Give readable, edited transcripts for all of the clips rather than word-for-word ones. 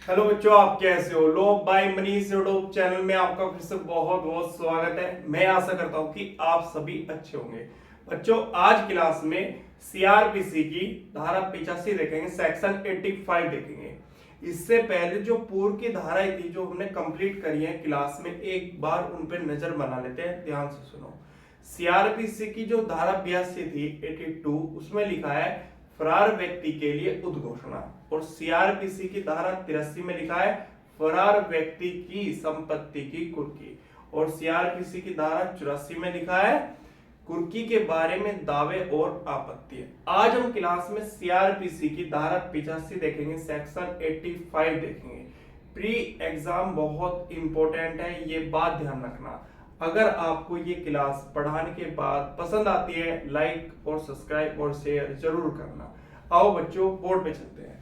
Hello बच्चों, आप कैसे हो? लो बाय मनीष यूट्यूब चैनल में आपका फिर से बहुत बहुत स्वागत है। मैं आशा करता हूं कि आप सभी अच्छे होंगे। बच्चों, आज क्लास में सीआरपीसी की धारा 85 देखेंगे, सेक्शन 85 देखेंगे। इससे पहले जो पूर्व की धाराएं थी जो हमने कंप्लीट करी है क्लास में, एक बार उन पर नजर बना लेते हैं। ध्यान से सुनो। सीआरपीसी की जो धारा 82 थी 82, उसमें लिखा है फरार व्यक्ति के लिए उद्घोषणा। और सीआरपीसी की धारा 83 में लिखा है फरार व्यक्ति की संपत्ति की कुर्की। और सीआरपीसी की धारा 84 में लिखा है कुर्की के बारे में दावे और आपत्ति। आज हम क्लास में सीआरपीसी की धारा 85 देखेंगे, सेक्शन 85 देखेंगे। प्री एग्जाम बहुत इंपॉर्टेंट है, ये बात ध्यान रखना। अगर आपको ये क्लास पढ़ाने के बाद पसंद आती है, लाइक और सब्सक्राइब और शेयर जरूर करना। आओ बच्चों, बोर्ड पे चलते हैं।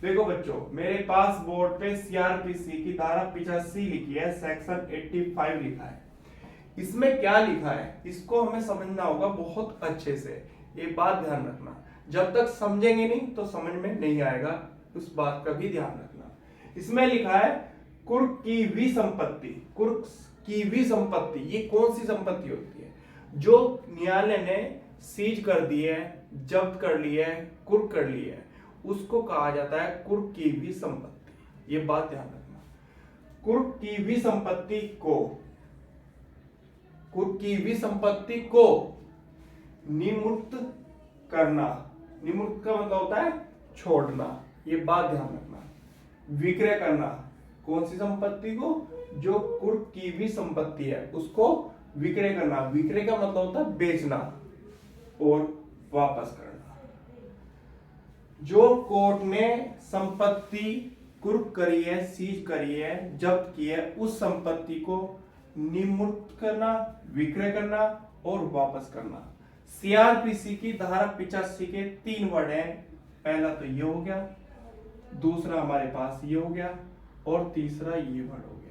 देखो बच्चों, मेरे पास बोर्ड पे सीआरपीसी की धारा 85 लिखी है, सेक्शन 85 लिखा है। इसमें क्या लिखा है इसको हमें समझना होगा बहुत अच्छे से। ये बात ध्यान रखना, जब तक समझेंगे नहीं तो समझ में नहीं आएगा, उस बात का भी ध्यान रखना। इसमें लिखा है कुर्क की भी संपत्ति। कुर्क की भी संपत्ति, ये कौन सी संपत्ति होती है? जो न्यायालय ने सीज कर दी है, जब्त कर ली है, कुर्क कर ली है, उसको कहा जाता है कुर्क की भी संपत्ति। ये बात ध्यान रखना। कुर्क की भी संपत्ति को, कुर्क की भी संपत्ति को निमुक्त करना। निमुक्त का मतलब होता है छोड़ना, ये बात ध्यान रखना। विक्रय करना, कौन सी संपत्ति को? जो कुर्क की भी संपत्ति है उसको विक्रय करना। विक्रय का मतलब होता है बेचना और वापस करना। जो कोर्ट ने संपत्ति कुर्क करी है, सीज करी है, जब्त की है, उस संपत्ति को निमुक्त करना, विक्रय करना और वापस करना। सीआरपीसी की धारा 85 के 3 वर्ड हैं। पहला तो ये हो गया, दूसरा हमारे पास ये हो गया और तीसरा ये वर्ड हो गया।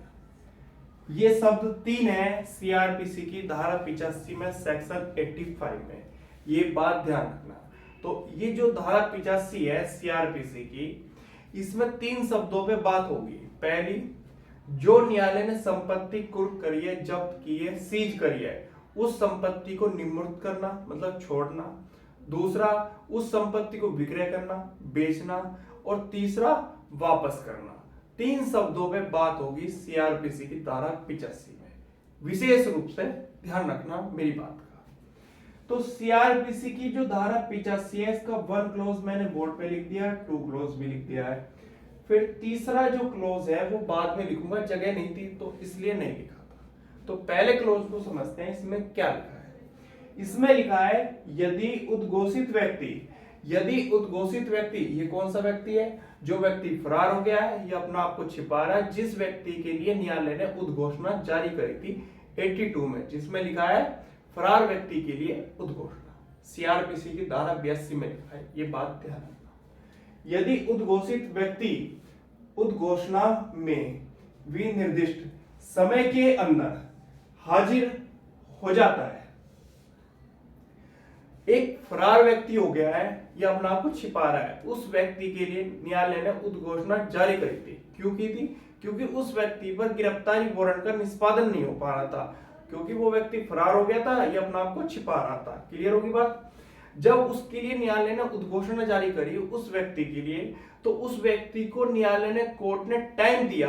ये शब्द 3 है सीआरपीसी की धारा 85 में, सेक्शन 85 में। ये बात ध्यान रखना। तो ये जो धारा 85 है सीआरपीसी की, इसमें 3 शब्दों पे बात होगी। पहली, जो न्यायालय ने संपत्ति कुर्क करी है, जब्त की है, सीज करी है, उस संपत्ति को निमुक्त करना मतलब छोड़ना। दूसरा, उस संपत्ति को विक्रय करना, बेचना। और तीसरा, वापस करना। 3 शब्दों पे बात होगी सीआरपीसी की धारा 85 में। विशेष रूप से ध्यान रखना मेरी बात का। तो सीआरपीसी की जो धारा 85 है, इसका 1 क्लोज मैंने बोर्ड पे लिख दिया, 2 क्लोज भी लिख दिया है। फिर तीसरा जो क्लोज है वो बाद में लिखूंगा, जगह नहीं थी तो इसलिए नहीं लिखा था। तो पहले क्लोज को समझते हैं, इसमें क्या लिखा है। इसमें लिखा है यदि उद्घोषित व्यक्ति, यदि उद्घोषित व्यक्ति, ये कौन सा व्यक्ति है? जो व्यक्ति फरार हो गया है या अपना आपको छिपा रहा है, जिस व्यक्ति के लिए न्यायालय ने उद्घोषणा जारी करी थी 82 में, जिसमें लिखा है फरार व्यक्ति के लिए उद्घोषणा। सीआरपीसी की धारा 82 में लिखा है, ये बात ध्यान रखना। यदि उद्घोषित व्यक्ति उद्घोषणा में विनिर्दिष्ट समय के अंदर हाजिर हो जाता है। एक फरार व्यक्ति हो गया है या अपना आपको छिपा रहा है, उस व्यक्ति के लिए न्यायालय ने उद्घोषणा जारी करी थी। क्यों की थी? क्योंकि उस व्यक्ति पर गिरफ्तारी वारंट का निष्पादन नहीं हो पा रहा था, क्योंकि वो व्यक्ति फरार हो गया था या अपना आपको छिपा रहा था। क्लियर होगी बात? जब उसके लिए न्यायालय ने उद्घोषणा जारी करी उस व्यक्ति के लिए, तो उस व्यक्ति को न्यायालय ने, कोर्ट ने टाइम दिया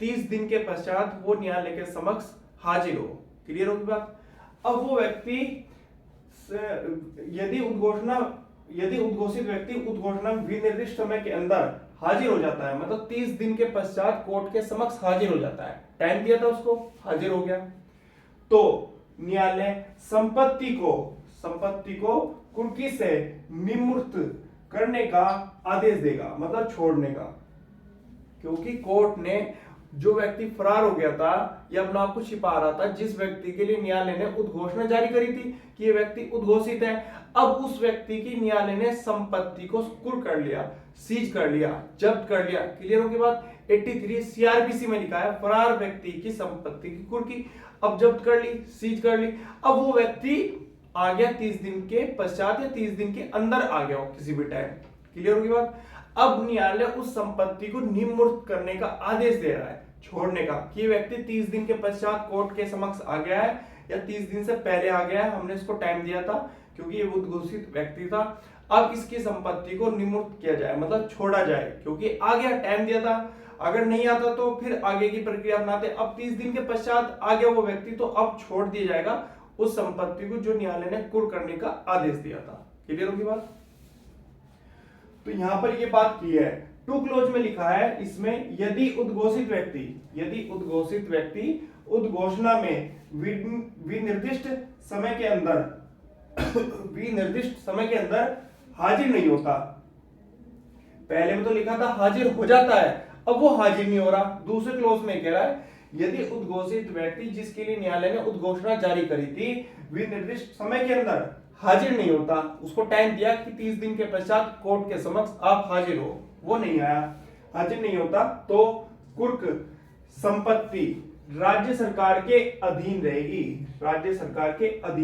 30 दिन के पश्चात वो न्यायालय के समक्ष हाजिर हो। क्लियर होगी बात? अब वो व्यक्ति, यदि उद्घोषित व्यक्ति उद्घोषणा विनिर्दिष्ट समय के अंदर हाजिर हो जाता है, मतलब 30 दिन के पश्चात कोर्ट के समक्ष हाजिर हो जाता है, टाइम दिया था उसको, हाजिर हो गया, तो न्यायालय संपत्ति को कुर्की से निमुक्त करने का आदेश देगा, मतलब छोड़ने का। क्योंकि कोर्ट ने जो व्यक्ति फरार हो गया था या अपना आपको छिपा रहा था, जिस व्यक्ति के लिए न्यायालय ने उद्घोषणा जारी करी थी कि ये व्यक्ति उद्घोषित है, अब उस व्यक्ति की न्यायालय ने संपत्ति को कुर्क कर लिया, सीज कर लिया, जब्त कर लिया। क्लियर होगी बात? 83 सीआरपीसी में लिखा है फरार व्यक्ति की संपत्ति की कुर्की अब जब्त कर ली, सीज कर ली। अब वो व्यक्ति आ गया 30 दिन के पश्चात या 30 दिन के अंदर आ गया हो किसी भी टाइम। क्लियर होगी बात? अब न्यायालय उस संपत्ति को निम्मूर्त करने का आदेश दे रहा है, छोड़ने का, कि ये व्यक्ति 30 दिन के पश्चात कोर्ट के समक्ष आ गया है या 30 दिन से पहले आ गया है, हमने इसको टाइम दिया था क्योंकि ये उद्घोषित व्यक्ति था। अब इसकी संपत्ति को निम्मूर्त किया जाए, मतलब छोड़ा जाए, क्योंकि आ गया, टाइम दिया था। अगर नहीं आता तो फिर आगे की प्रक्रिया अपनाते। अब 30 दिन के पश्चात आ गया वो व्यक्ति, तो अब छोड़ दिया जाएगा उस संपत्ति को जो न्यायालय ने कुर्क करने का आदेश दिया था। क्लियर होगी बात? तो यहां पर ये बात की है, टू क्लोज में लिखा है इसमें, यदि उद्घोषित व्यक्ति उद्घोषणा में विनिर्दिष्ट समय के अंदर हाजिर नहीं होता। पहले में तो लिखा था हाजिर हो जाता है, अब वो हाजिर नहीं हो रहा। दूसरे क्लोज में कह रहा है, यदि उद्घोषित व्यक्ति जिसके लिए न्यायालय ने उद्घोषणा जारी करी थी विनिर्दिष्ट समय के अंदर हाजिर नहीं होता, उसको टाइम दिया कि 30 दिन के पश्चात कोर्ट के समक्ष आप हाजिर हो, वो नहीं आया, हाजिर नहीं होता, तो कुर्क संपत्ति राज्य सरकार के अधीन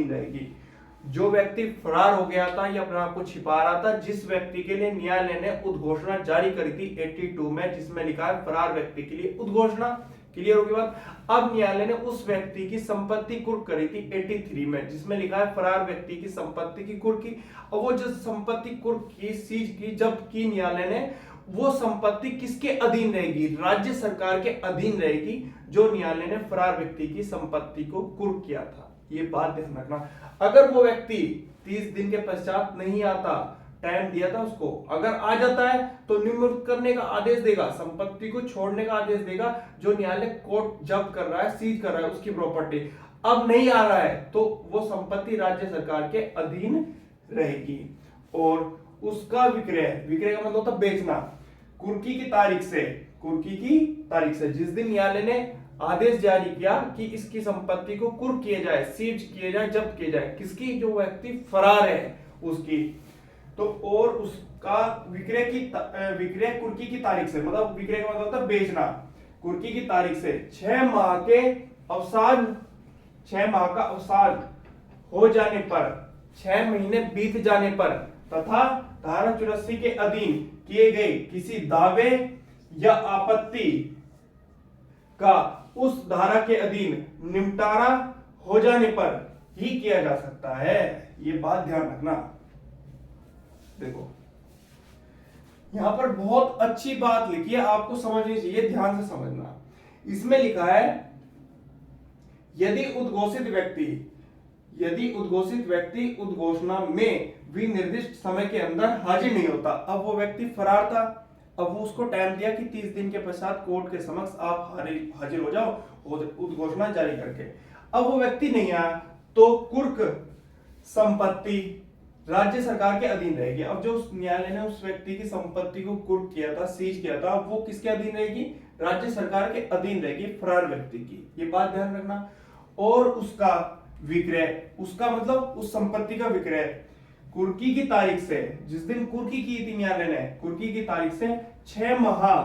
रहेगी। जो व्यक्ति फरार हो गया था या अपने आप को छिपा रहा था, जिस व्यक्ति के लिए न्यायालय ने उद्घोषणा जारी करी थी 82 में, जिसमें लिखा है फरार व्यक्ति के लिए उद्घोषणा। क्लियर होगी बात? अब न्यायालय ने उस व्यक्ति की संपत्ति कुर्क करी थी 83 में, जिसमें लिखा है फरार व्यक्ति की संपत्ति की कुर्क की। और वो जो संपत्ति कुर्क की, सीज की, जब्त की न्यायालय ने, वो संपत्ति किसके अधीन रहेगी? राज्य सरकार के अधीन रहेगी, जो न्यायालय ने फरार व्यक्ति की संपत्ति को कुर्क किया था। ये बात ध्यान रखना। अगर वो व्यक्ति 30 दिन के पश्चात नहीं आता, टाइम दिया था उसको, अगर आ जाता है तो निम्मूर्त करने का आदेश देगा, संपत्ति को छोड़ने का आदेश देगा, जो न्यायालय कोर्ट जब्त कर रहा है, सीज कर रहा है उसकी प्रॉपर्टी। अब नहीं आ रहा है तो वो संपत्ति राज्य सरकार के अधीन रहेगी। और उसका विक्रय का मतलब होता बेचना, कुर्की की तारीख से जिस दिन न्यायालय ने आदेश जारी किया कि इसकी संपत्ति को कुर्क किया जाए, सीज किया जाए, जब्त किया जाए, किसकी? जो व्यक्ति फरार है उसकी। तो और उसका विक्रय कुर्की की तारीख से, मतलब विक्रय का मतलब होता है बेचना, कुर्की की तारीख से 6 माह का अवसाद हो जाने पर, 6 महीने बीत जाने पर, तथा धारा 84 के अधीन किए गए किसी दावे या आपत्ति का उस धारा के अधीन निपटारा हो जाने पर ही किया जा सकता है। ये बात ध्यान रखना। देखो यहां पर बहुत अच्छी बात लिखी है, आपको समझनी चाहिए, ध्यान से समझना। इसमें लिखा है, यदि उद्घोषित व्यक्ति उद्घोषणा में विनिर्दिष्ट समय के अंदर हाजिर नहीं होता। अब वो व्यक्ति फरार था, अब वो उसको टाइम दिया कि 30 दिन के पश्चात कोर्ट के समक्ष आप हाजिर हो जाओ उद्घोषणा जारी करके। अब वो व्यक्ति नहीं आया तो कुर्क संपत्ति राज्य सरकार के अधीन रहेगी। अब जो न्यायालय ने उस व्यक्ति की संपत्ति को कुर्क किया था, सीज किया था, वो किसके अधीन रहेगी? राज्य सरकार के अधीन रहेगी, फरार व्यक्ति की। ये बात ध्यान रखना। और उसका विक्रय, उसका मतलब उस संपत्ति का विक्रय कुर्की की तारीख से, जिस दिन कुर्की की थी न्यायालय ने, कुर्की की तारीख से 6 माह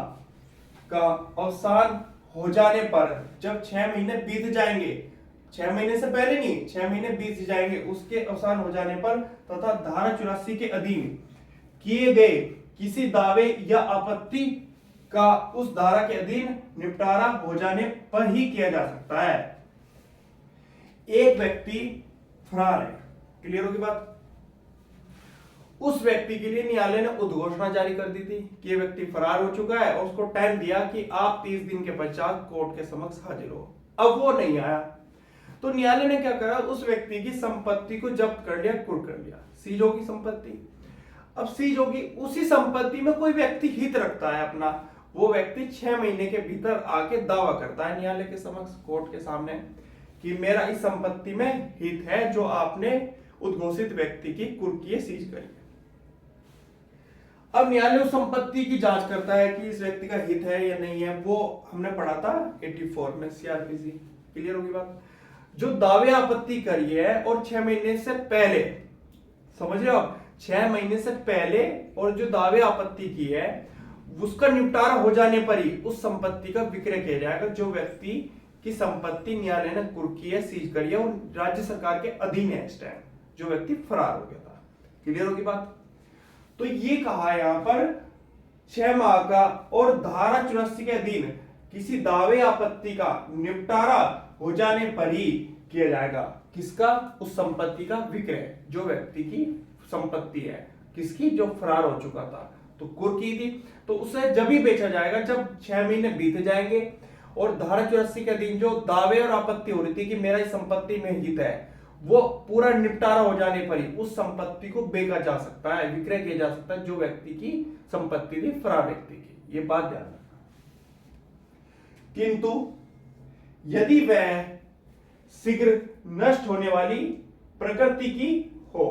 का अवसान हो जाने पर, जब 6 महीने बीत जाएंगे, 6 महीने से पहले नहीं, 6 महीने बीत जाएंगे, उसके अवसान हो जाने पर, तथा धारा 84 के अधीन किए गए किसी दावे या आपत्ति का उस धारा के अधीन निपटारा हो जाने पर ही किया जा सकता है। एक व्यक्ति फरार है, क्लियर होगी बात? उस व्यक्ति के लिए न्यायालय ने उद्घोषणा जारी कर दी थी कि ये व्यक्ति फरार हो चुका है, और उसको टाइम दिया कि आप 30 दिन के पश्चात कोर्ट के समक्ष हाजिर हो। अब वो नहीं आया तो न्यायालय ने क्या करा? उस व्यक्ति की संपत्ति को जब्त कर लिया, कुर्क कर लिया, सीज होगी संपत्ति। अब सीज होगी, उसी संपत्ति में कोई व्यक्ति हित रखता है अपना, वो व्यक्ति 6 महीने के भीतर आके दावा करता है न्यायालय के समक्ष, कोर्ट के सामने, कि मेरा इस संपत्ति में हित है जो आपने उद्घोषित व्यक्ति की कुर्की सीज करी। अब न्यायालय उस संपत्ति की जांच करता है कि इस व्यक्ति का हित है या नहीं है। वो हमने पढ़ा था 84 में सीआरपीसी। क्लियर होगी बात? जो दावे आपत्ति करी है और 6 महीने से पहले, समझ रहे हो आप, 6 महीने से पहले और जो दावे आपत्ति की है, उसका निपटारा हो जाने पर ही उस संपत्ति का विक्रय किया जाएगा। जो व्यक्ति की संपत्ति न्यायालय ने कुर्की है, सीज करी है, और राज्य सरकार के अधीन है इस टाइम, जो व्यक्ति फरार हो गया था। क्लियर होगी बात? तो ये कहा यहां पर 6 माह का और धारा 84 के अधीन किसी दावे आपत्ति का निपटारा हो जाने पर ही किया जाएगा। किसका? उस संपत्ति का विक्रय, जो व्यक्ति की संपत्ति है, किसकी? जो फरार हो चुका था, तो कुर्क की थी, तो उसे जब ही बेचा जाएगा जब 6 महीने बीत जाएंगे और धारा 84 के अधीन जो दावे और आपत्ति हो रही थी कि मेरा इस संपत्ति में हित है, वो पूरा निपटारा हो जाने पर ही उस संपत्ति को बेचा जा सकता है, विक्रय किया जा सकता है, जो व्यक्ति की संपत्ति थी फरार व्यक्ति की। ये बात ध्यान रखना। किंतु यदि वह शीघ्र नष्ट होने वाली प्रकृति की हो,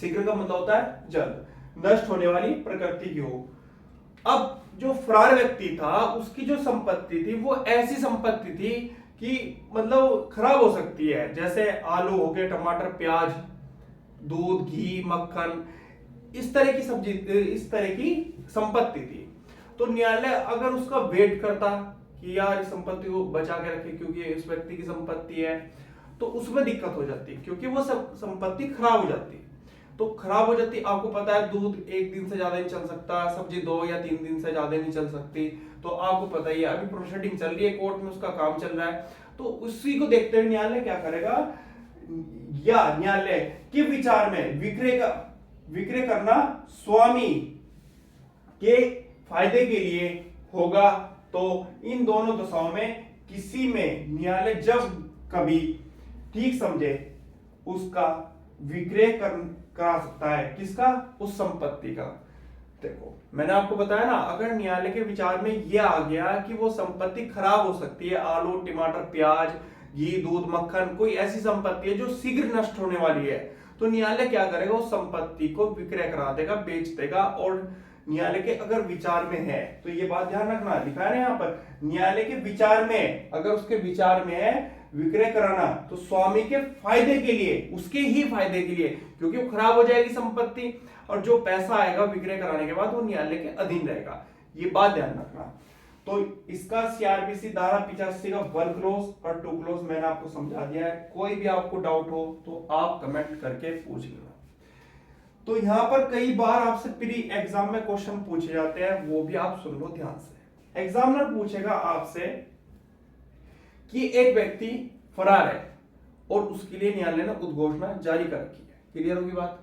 शीघ्र का मतलब होता है जल्द, नष्ट होने वाली प्रकृति की हो। अब जो फरार व्यक्ति था उसकी जो संपत्ति थी वो ऐसी संपत्ति थी कि मतलब खराब हो सकती है, जैसे आलू हो गए, टमाटर, प्याज, दूध, घी, मक्खन, इस तरह की सब्जी, इस तरह की संपत्ति थी। तो न्यायालय अगर उसका वेट करता कि यार इस संपत्ति को बचा के रखे क्योंकि इस व्यक्ति की संपत्ति है, तो उसमें दिक्कत हो जाती क्योंकि वो सब संपत्ति खराब हो जाती। तो खराब हो जाती, आपको पता है दूध 1 दिन से ज्यादा नहीं चल सकता, सब्जी 2 या 3 दिन से ज्यादा नहीं चल सकती, तो आपको पता ही है अभी प्रोसीडिंग चल रही है, कोर्ट में उसका काम चल रहा है। तो उसी को देखते हुए न्यायालय क्या करेगा, या न्यायालय के विचार में विक्रय करना स्वामी के फायदे के लिए होगा। तो इन दोनों दशाओं में किसी में न्यायालय जब कभी ठीक समझे उसका विक्रय करा सकता है। किसका? उस संपत्ति का। देखो मैंने आपको बताया ना, अगर न्यायालय के विचार में यह आ गया कि वो संपत्ति खराब हो सकती है, आलू, टमाटर, प्याज, घी, दूध, मक्खन, कोई ऐसी संपत्ति है जो शीघ्र नष्ट होने वाली है, तो न्यायालय क्या करेगा, उस संपत्ति को विक्रय करा देगा, बेच देगा। और न्यायालय के अगर विचार में है, तो ये बात ध्यान रखना, लिखा है ना यहाँ पर, न्यायालय के विचार में, अगर उसके विचार में है विक्रय कराना तो स्वामी के फायदे के लिए, उसके ही फायदे के लिए, क्योंकि वो खराब हो जाएगी संपत्ति और जो पैसा आएगा विक्रय कराने के बाद वो न्यायालय के अधीन रहेगा। ये बात ध्यान रखना। तो इसका सीआरपीसी धारा 85 का 1 क्लोज और 2 क्लोज मैंने आपको समझा दिया है। कोई भी आपको डाउट हो तो आप कमेंट करके पूछ लेना। तो यहां पर कई बार आपसे प्री एग्जाम में क्वेश्चन पूछे जाते हैं, वो भी आप सुन लो ध्यान से। एग्जामिनर पूछेगा आपसे कि एक व्यक्ति फरार है और उसके लिए न्यायालय ने उद्घोषणा जारी कर रखी है, क्लियर होगी बात,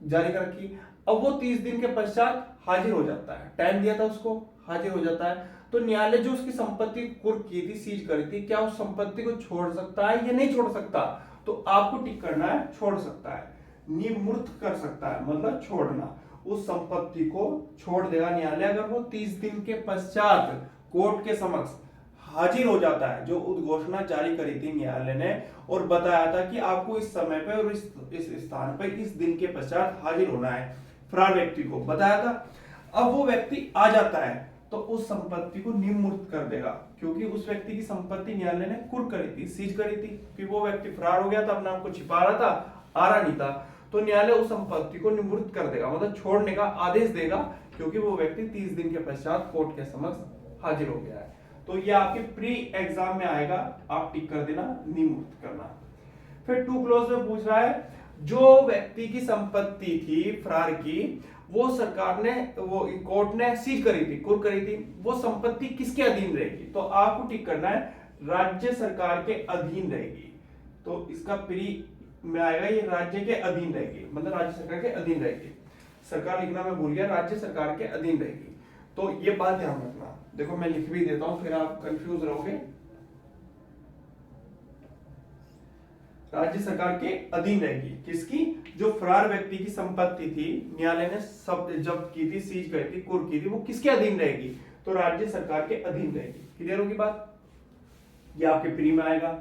जारी कर रखी। अब वो 30 दिन के पश्चात हाजिर हो जाता है, टाइम दिया था उसको, हाजिर हो जाता है। तो न्यायालय जो उसकी संपत्ति कुर्क की थी, सीज करी थी, क्या उस संपत्ति को छोड़ सकता है या नहीं छोड़ सकता? तो आपको टिक करना है छोड़ सकता है, निमूर्त कर सकता है, मतलब छोड़ना, उस संपत्ति को छोड़ देगा न्यायालय अगर वो 30 दिन के पश्चात कोर्ट के समक्ष हाजिर हो जाता है। जो उद्घोषणा जारी करी थी न्यायालय ने और बताया था कि आपको इस समय पे और इस स्थान पे इस दिन के पश्चात हाजिर होना है, फरार व्यक्ति को बताया था। अब वो व्यक्ति आ जाता है तो उस संपत्ति को निमूर्त कर देगा, क्योंकि उस व्यक्ति की संपत्ति न्यायालय ने कुर्क करी थी, सीज करी थी, क्योंकि वो व्यक्ति फरार हो गया था, अपने आप को छिपा रहा था, आ रहा नहीं था। तो न्यायालय उस संपत्ति को निमूर्त कर देगा, मतलब छोड़ने का आदेश देगा, क्योंकि वो व्यक्ति 30 दिन के पश्चात कोर्ट के समक्ष हाजिर हो गया है। तो ये आपके प्री एग्जाम में आएगा, आप टिक कर देना, निमूर्त करना। फिर 2 क्लोज में पूछ रहा है, जो व्यक्ति की संपत्ति थी फरार की, वो सरकार ने, वो कोर्ट ने सीज करी थी, कुर्क करी थी, वो संपत्ति किसके अधीन रहेगी? तो आपको टिक करना है राज्य सरकार के अधीन रहेगी। तो इसका प्री में आएगा ये राज्य के अधीन रहेगी, मतलब राज्य सरकार के अधीन रहेगी। सरकार लिखना मैं भूल गया, राज्य सरकार के अधीन रहेगी। तो ये बात ध्यान रखना। देखो मैं लिख भी देता हूं, फिर आप कंफ्यूज रहोगे। राज्य सरकार के अधीन रहेगी, किसकी? जो फरार व्यक्ति की संपत्ति थी, न्यायालय ने सब जब्त की थी, सीज करी थी, कुर्क की थी, वो किसके अधीन रहेगी? तो राज्य सरकार के अधीन रहेगी। क्लियर होगी बात? ये आपके प्री में आएगा।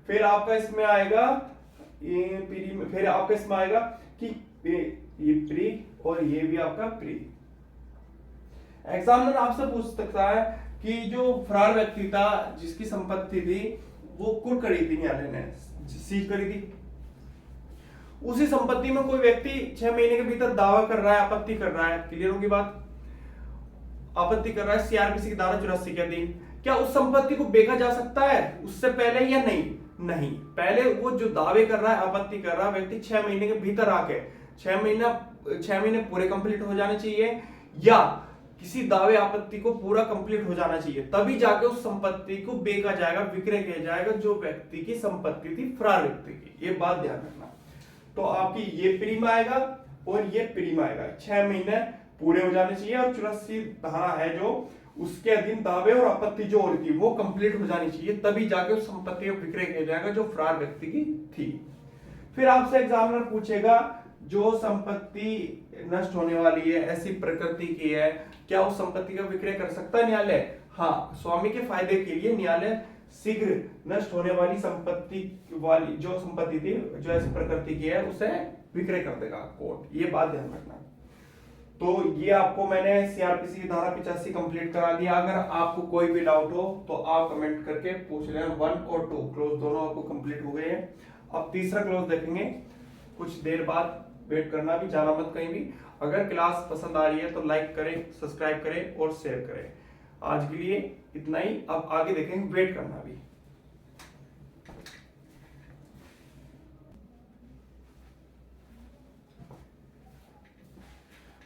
फिर आपका इसमें आएगा, ये प्री में, फिर आपका इसमें आएगा कि ये प्री और ये भी आपका प्री। एग्जामिनर आपसे पूछ सकता है कि जो फरार व्यक्ति था, जिसकी संपत्ति थी, वो कुर्क करी थी, न्यायालय ने सीज करी थी, उसी संपत्ति में कोई व्यक्ति 6 महीने के भीतर दावा कर रहा है, आपत्ति कर रहा है। क्लियर होगी बात? आपत्ति कर रहा है सीआरपीसी की धारा 84 के अधीन। क्या उस संपत्ति को बेचा जा सकता है उससे पहले या नहीं? नहीं, पहले वो जो दावे कर रहा है, आपत्ति कर रहा है व्यक्ति, 6 महीने के भीतर आके 6 महीने पूरे कंप्लीट हो जाने चाहिए, या किसी दावे आपत्ति को पूरा कंप्लीट हो जाना चाहिए, तभी जाके उस संपत्ति को बेचा जाएगा, विक्रय किया जाएगा जो व्यक्ति की संपत्ति थी फरार व्यक्ति की। ये बात ध्यान रखना। तो आपकी ये प्रीम आएगा और ये प्रीम आएगा, 6 महीने पूरे हो जाने चाहिए और 84 धारा है जो उसके अधीन दावे और आपत्ति जो हो रही थी वो कंप्लीट हो जानी चाहिए, तभी जाके उस संपत्ति को विक्रय किया जाएगा जो फरार व्यक्ति की थी। फिर आपसे एग्जामिनर पूछेगा जो संपत्ति नष्ट होने वाली है, ऐसी प्रकृति की है, क्या उस संपत्ति का विक्रय कर सकता है न्यायालय? हाँ, स्वामी के फायदे के लिए न्यायालय शीघ्र नष्ट होने वाली संपत्ति वाली जो संपत्ति थी जो ऐसी प्रकृति की है उसे विक्रय कर देगा कोर्ट। ये बात ध्यान रखना। तो ये आपको मैंने सीआरपीसी की धारा 85 कंप्लीट करा दिया। अगर आपको कोई भी डाउट हो तो आप कमेंट करके पूछ लेना। 1 और 2 क्लोज दोनों आपको कंप्लीट हो गए हैं। अब तीसरा क्लोज देखेंगे कुछ देर बाद। वेट करना, भी जाना मत कहीं भी। अगर क्लास पसंद आ रही है तो लाइक करें, सब्सक्राइब करें और शेयर करें। आज के लिए इतना ही, अब आगे देखेंगे। वेट करना भी।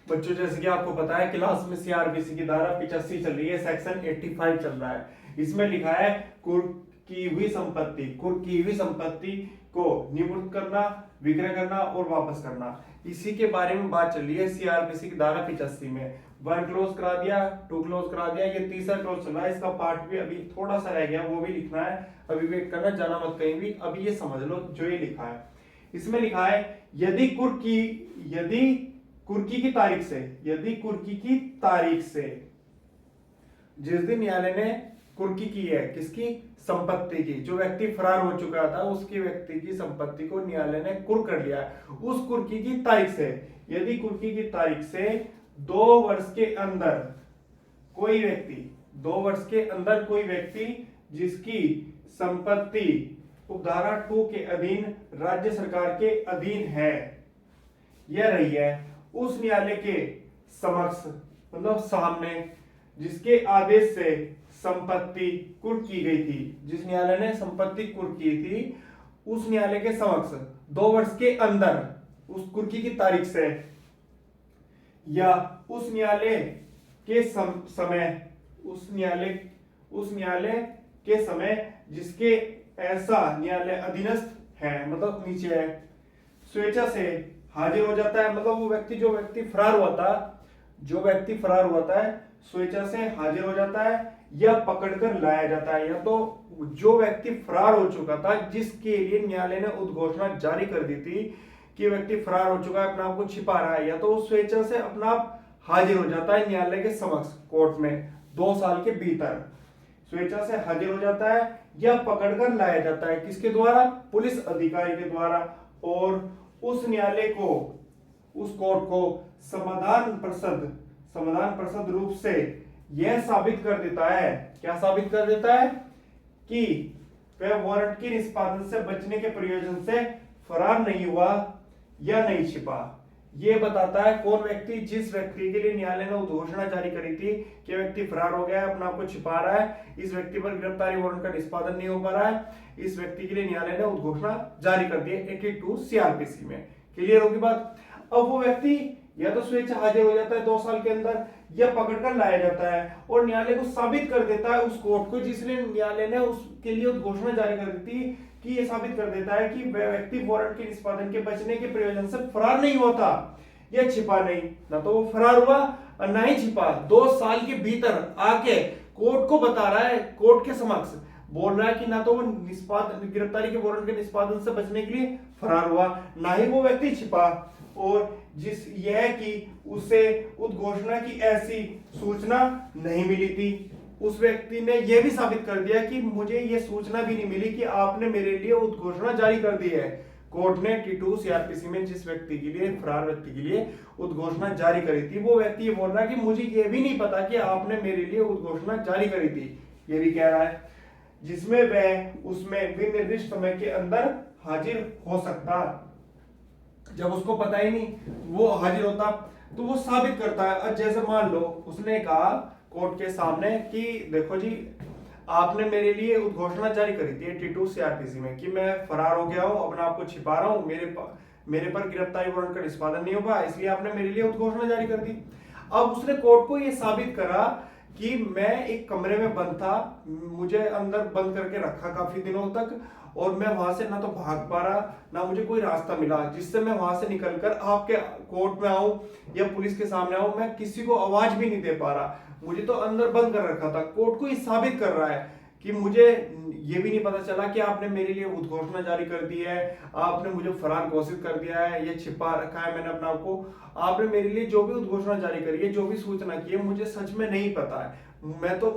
बच्चों जैसे कि आपको पता है क्लास में सीआरपीसी की धारा 85 चल रही है, सेक्शन 85 चल रहा है। इसमें लिखा है कुर्क की हुई संपत्ति को निवृत्त करना, विक्रय करना और वापस करना। इसी के बारे में बात चल रही है सीआरपीसी की धारा 85 में। 1 क्लोज करा दिया, 2 क्लोज करा दिया, ये तीसरा क्लोज चल रहा है। इसका पार्ट भी अभी थोड़ा सा रह गया, वो भी लिखना है। अभी वेट करना, जाना मत कहीं भी। अभी ये समझ लो जो ये लिखा है। इसमें लिखा है यदि कुर्की की तारीख से जिस दिन न्यायालय ने कुर्की की है, किसकी? संपत्ति की। जो व्यक्ति फरार हो चुका था उसकी व्यक्ति की संपत्ति को न्यायालय ने कुर्क कर लिया। उस कुर्की की तारीख से, यदि कुर्की की तारीख से 2 वर्ष के अंदर कोई व्यक्ति जिसकी संपत्ति उपधारा 2 के अधीन राज्य सरकार के अधीन है यह रही है, उस न्यायालय के समक्ष मतलब सामने जिसके आदेश से संपत्ति कुर्क की गई थी, जिस न्यायालय ने संपत्ति कुर्क की थी, उस न्यायालय के समक्ष 2 वर्ष के अंदर उस कुर्की की तारीख से या उस न्यायालय के समय जिसके ऐसा न्यायालय अधीनस्थ है, मतलब नीचे है, स्वेच्छा से हाजिर हो जाता है। मतलब वो व्यक्ति जो व्यक्ति फरार हुआ था स्वेच्छा से हाजिर हो जाता है या पकड़कर लाया जाता है। या तो जो व्यक्ति फरार हो चुका था जिसके लिए न्यायालय ने उद्घोषणा जारी कर दी थी कि व्यक्ति फरार हो चुका है, अपने आप को छिपा रहा है, या तो वो स्वेच्छा से अपना आप हाजिर हो जाता है न्यायालय के समक्ष कोर्ट में 2 साल के भीतर, स्वेच्छा से हाजिर हो जाता है या पकड़कर लाया जाता है। किसके द्वारा? पुलिस अधिकारी के द्वारा। और उस न्यायालय को, उस कोर्ट को समाधान प्रसद रूप से यह साबित कर देता है, क्या साबित कर देता है? कि वह वारंट के निष्पादन से बचने के प्रयोजन से फरार नहीं हुआ या नहीं छिपा। यह बताता है कौन व्यक्ति, जिस व्यक्ति के लिए न्यायालय ने उद्घोषणा जारी करी थी कि व्यक्ति फरार हो गया है, अपने आप को छिपा रहा है, इस व्यक्ति पर गिरफ्तारी वारंट का निष्पादन नहीं हो पा रहा है, इस व्यक्ति के लिए न्यायालय ने उद्घोषणा जारी कर दी है 82 सीआरपीसी में। क्लियर होगी बात? अब वो व्यक्ति या तो स्वेच्छा हाजिर हो जाता है 2 साल के अंदर या पकड़कर लाया जाता है और न्यायालय को साबित कर देता है, उस कोर्ट को जिसने न्यायालय ने उसके लिए उद्घोषणा जारी कर दी थी, कि ये साबित कर देता है कि वह व्यक्ति वारंट के निष्पादन के बचने के प्रयोजन से फरार नहीं होता या छिपा नहीं। ना तो वो फरार हुआ और ना ही छिपा, 2 साल के भीतर आके कोर्ट को बता रहा है, कोर्ट के समक्ष बोल रहा है कि ना तो वो गिरफ्तारी के वारंट के निष्पादन से बचने के लिए फरार हुआ, ना ही वो व्यक्ति छिपा। और जिस यह कि उसे उद्घोषणा की ऐसी सूचना नहीं मिली थी, उस व्यक्ति ने यह भी साबित कर दिया कि मुझे यह सूचना भी नहीं मिली कि आपने मेरे लिए उद्घोषणा जारी कर दी है। कोर्ट ने 82 सीआरपीसी में जिस व्यक्ति के लिए, फरार व्यक्ति के लिए उद्घोषणा जारी करी थी, वो व्यक्ति ये बोल रहा है कि मुझे यह भी नहीं पता कि आपने मेरे लिए उद्घोषणा जारी करी थी। ये भी कह रहा है, जिसमें वह उसमें निर्दिष्ट समय के अंदर हाजिर हो सकता। जब उसको पता ही नहीं वो हाजिर होता तो वो साबित करता है। जैसे मान लो उसने कहा कोर्ट के सामने कि देखो जी, आपने मेरे लिए उद्घोषणा जारी करी थी 82 सीआरपीसी में कि मैं फरार हो गया हूं, अपने आप को छिपा रहा हूं, मेरे पर गिरफ्तारी वारंट का निष्पादन नहीं होगा, इसलिए आपने मेरे लिए उद्घोषणा जारी कर दी। अब उसने कोर्ट को ये साबित करा कि मैं एक कमरे में बंद था, मुझे अंदर बंद करके रखा काफी दिनों तक, और मैं वहां से ना तो भाग पा रहा, ना मुझे कोई रास्ता मिला जिससे मैं वहां से निकलकर आपके कोर्ट में आऊं या पुलिस के सामने आऊं। मैं किसी को आवाज भी नहीं दे पा रहा, मुझे तो अंदर बंद कर रखा था। कोर्ट को ये साबित कर रहा है कि मुझे ये भी नहीं पता चला कि आपने मेरे लिए उद्घोषणा जारी कर दी है, आपने मुझे फरार घोषित कर दिया है, ये छिपा रखा है मैंने अपने आप को। आपने मेरे लिए जो भी उद्घोषणा जारी करी है, जो भी सूचना की है, मुझे सच में नहीं पता है। मैं तो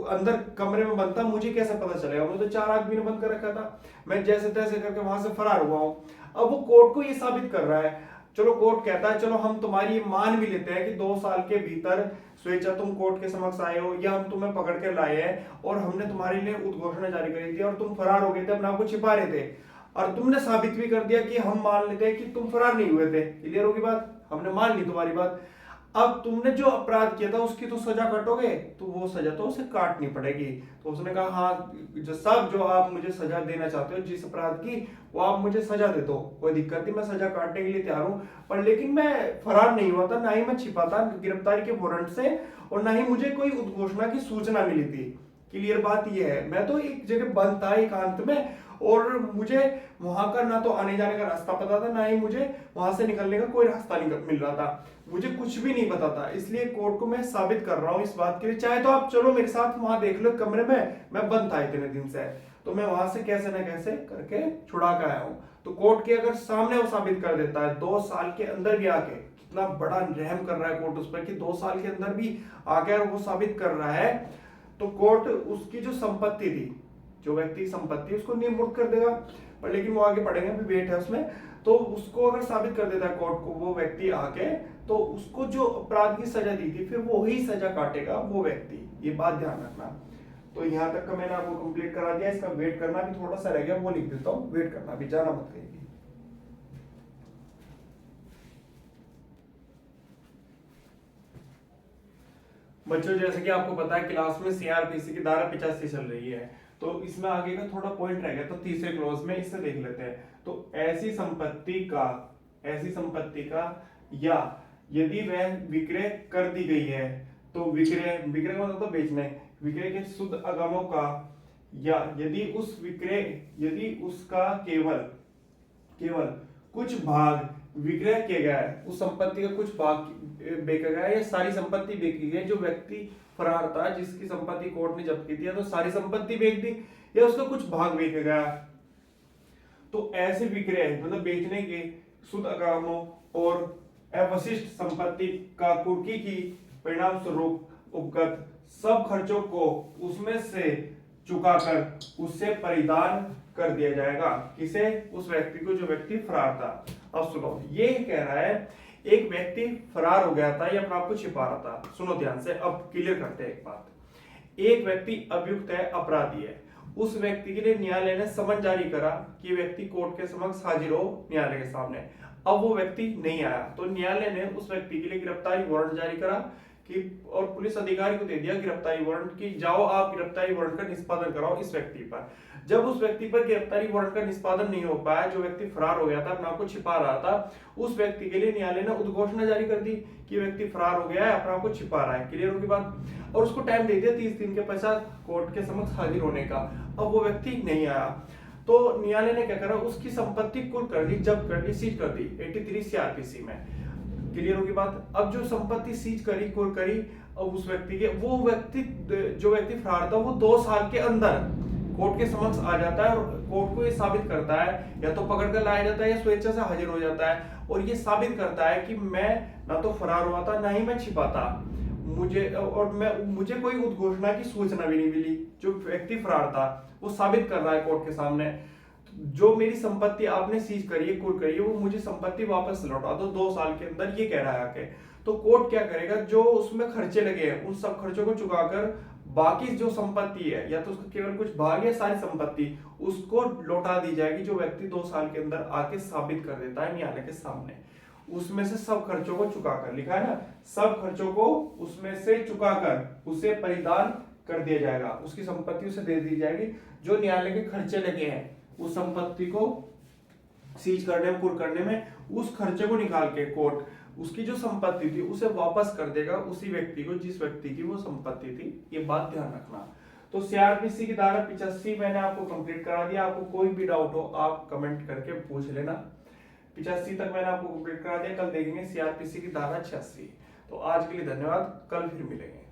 अंदर कमरे में बंद था, मुझे कैसे पता चलेगा? मुझे तो 4 आदमी ने बंद कर रखा था, मैं जैसे तैसे करके वहां से फरार हुआ हूं। अब वो कोर्ट को ये साबित कर रहा है। चलो कोर्ट कहता है चलो हम तुम्हारी ये मान भी लेते हैं कि 2 साल के भीतर स्वेच्छा तुम कोर्ट के समक्ष आए हो, या हम तुम्हें पकड़ के लाए हैं और हमने तुम्हारे लिए उद्घोषणा जारी करी थी और तुम फरार हो गए थे, अपने आप को छिपा रहे थे, और तुमने साबित भी कर दिया कि हम मान लेते हैं कि तुम फरार नहीं हुए थे। क्लियर होगी बात? हमने मान ली तुम्हारी बात। अब तुमने जो अपराध किया था उसकी तो सजा काटोगे, तो वो सजा तो उसे काटनी पड़ेगी। तो उसने कहा हाँ, जो आप मुझे सजा देना चाहते हो जिस अपराध की, वो आप मुझे सजा दे दो, कोई दिक्कत नहीं, मैं सजा काटने के लिए तैयार हूं। पर लेकिन मैं फरार नहीं हुआ था, ना ही मैं छिपा था गिरफ्तारी के वारंट से, और ना ही मुझे कोई उद्घोषणा की सूचना मिली थी। क्लियर बात यह है, मैं तो एक जगह बंद था एकांत में, और मुझे वहां का ना तो आने जाने का रास्ता पता था, ना ही मुझे वहां से निकलने का कोई रास्ता नहीं मिल रहा था, मुझे कुछ भी नहीं पता था। इसलिए कोर्ट को मैं साबित कर रहा हूं इस बात के लिए, चाहे तो आप चलो मेरे साथ वहां देख लो कमरे में, मैं बंद था इतने दिन से, तो मैं वहां से कैसे ना कैसे करके छुड़ा के आया हूं। तो कोर्ट के अगर सामने वो साबित कर देता है 2 साल के अंदर भी आके, कितना बड़ा रहम कर रहा है कोर्ट उस पर कि 2 साल के अंदर भी आके वो साबित कर रहा है, तो कोर्ट उसकी जो संपत्ति थी, जो व्यक्ति की संपत्ति, उसको निम्मुक्त कर देगा। पर लेकिन वो आगे पढ़ेंगे, भी वेट है उसमें। तो उसको अगर साबित कर देता है कोर्ट को वो व्यक्ति आके, तो उसको जो अपराध की सजा दी थी फिर वो ही सजा काटेगा वो व्यक्ति, ये बात ध्यान रखना। तो यहाँ तक का मैंने आपको कंप्लीट करा दिया, इसका वेट करना भी थोड़ा सा रह गया, वो लिख देता हूँ, वेट करना भी, जाना मत कहीं। बच्चों जैसे कि आपको पता है क्लास में सीआरपीसी की धारा 85 चल रही है, तो इसमें आगे का थोड़ा पॉइंट रह गया, तो तीसरे क्लॉज में इससे देख लेते हैं। तो ऐसी संपत्ति का या यदि वह विक्रय कर दी गई है, तो विक्रय का मतलब तो बेचना है, विक्रय के शुद्ध आगमों का, या यदि उसका केवल कुछ भाग विक्रय किया गया है, उस संपत्ति का कुछ भाग बेचा गया है, या सारी संपत्ति बेची गई, जो व्यक्ति फरार था जिसकी संपत्ति कोर्ट ने जब्त की थी, तो सारी संपत्ति बेच दी या उसका कुछ भाग बेचा गया, तो ऐसे विक्रय मतलब बेचने के शुद्ध आगमों और अवशिष्ट संपत्ति का कुर्की की परिणाम स्वरूप उपगत सब खर्चों को उसमें से चुकाकर उससे परिधान कर दिया जाएगा। किसे? उस व्यक्ति को जो व्यक्ति फरार था। अब सुनो, ये कह रहा है एक व्यक्ति फरार हो गया था या अपने आप को छिपा रहा था। सुनो ध्यान से, अब क्लियर करते हैं एक बात। एक व्यक्ति अभियुक्त है, अपराधी है, उस व्यक्ति के लिए न्यायालय ने समन जारी करा कि व्यक्ति कोर्ट के समक्ष हाजिर हो न्यायालय के सामने। अब वो व्यक्ति नहीं आया, तो न्यायालय ने उस व्यक्ति के लिए गिरफ्तारी वारंट जारी करा कि, और पुलिस अधिकारी को दे दिया गिरफ्तारी वारंट कि जाओ आप गिरफ्तारी वारंट का निष्पादन कराओ इस व्यक्ति पर। जब उस व्यक्ति पर गिरफ्तारी वारंट का निष्पादन नहीं हो पाया, जो व्यक्ति फरार हो गया था, अपने आप को छिपा रहा था, उस व्यक्ति के लिए न्यायालय ने उद्घोषणा जारी कर दी कि व्यक्ति फरार हो गया है, अपने आप को छिपा रहा है। क्लियर होगी बात? और उसको टाइम दे दिया 30 दिन के पश्चात कोर्ट के समक्ष हाजिर होने का। अब वो व्यक्ति नहीं आया, तो न्यायालय ने क्या करा, उसकी संपत्ति कुर्क कर ली, जब्त कर ली, सीज कर दी 83 सीआरपीसी में। क्लियर होगी बात? अब जो संपत्ति सीज करी, कुर्क करी, अब उस व्यक्ति के, जो व्यक्ति फरार था वो 2 साल के अंदर कोर्ट के समक्ष आ जाता है, और कोर्ट को ये साबित करता है, या तो पकड़ कर लाया जाता है या स्वेच्छा से हाजिर हो जाता है, और ये साबित करता है कि मैं ना तो फरार हुआ था, ना ही मैं छिपा था, मुझे कोई उद्घोषणा की सूचना भी नहीं मिली। जो व्यक्ति फरार था वो साबित कर रहा है कोर्ट के सामने, जो मेरी संपत्ति आपने सीज करी है, कुर्क करी है, वो मुझे संपत्ति वापस लौटा दो 2 साल के अंदर, ये कह रहा है आके। तो कोर्ट क्या करेगा, जो उसमें खर्चे लगे हैं उन सब खर्चों को चुकाकर बाकी जो संपत्ति है, या तो उसका केवल कुछ भाग या सारी संपत्ति, उसको लौटा दी जाएगी, जो व्यक्ति 2 साल के अंदर आके साबित कर देता है न्यायालय के सामने। उसमें से सब खर्चों को चुकाकर, लिखा है ना, सब खर्चों को उसमें से चुकाकर उसे परिधान कर दिया जाएगा, उसकी संपत्ति उसे दे दी जाएगी। जो न्यायालय के खर्चे लगे हैं उस संपत्ति को सीज करने में, कुर्क करने में, उस खर्चे को निकाल के कोर्ट उसकी जो संपत्ति थी उसे वापस कर देगा उसी व्यक्ति को जिस व्यक्ति की वो संपत्ति थी। ये बात ध्यान रखना। तो सीआरपीसी की धारा 85 मैंने आपको कंप्लीट करा दिया। आपको कोई भी डाउट हो आप कमेंट करके पूछ लेना। 85 तक मैंने आपको कंप्लीट करा दिया। कल देखेंगे सीआरपीसी की धारा 86। तो आज के लिए धन्यवाद, कल फिर मिलेंगे।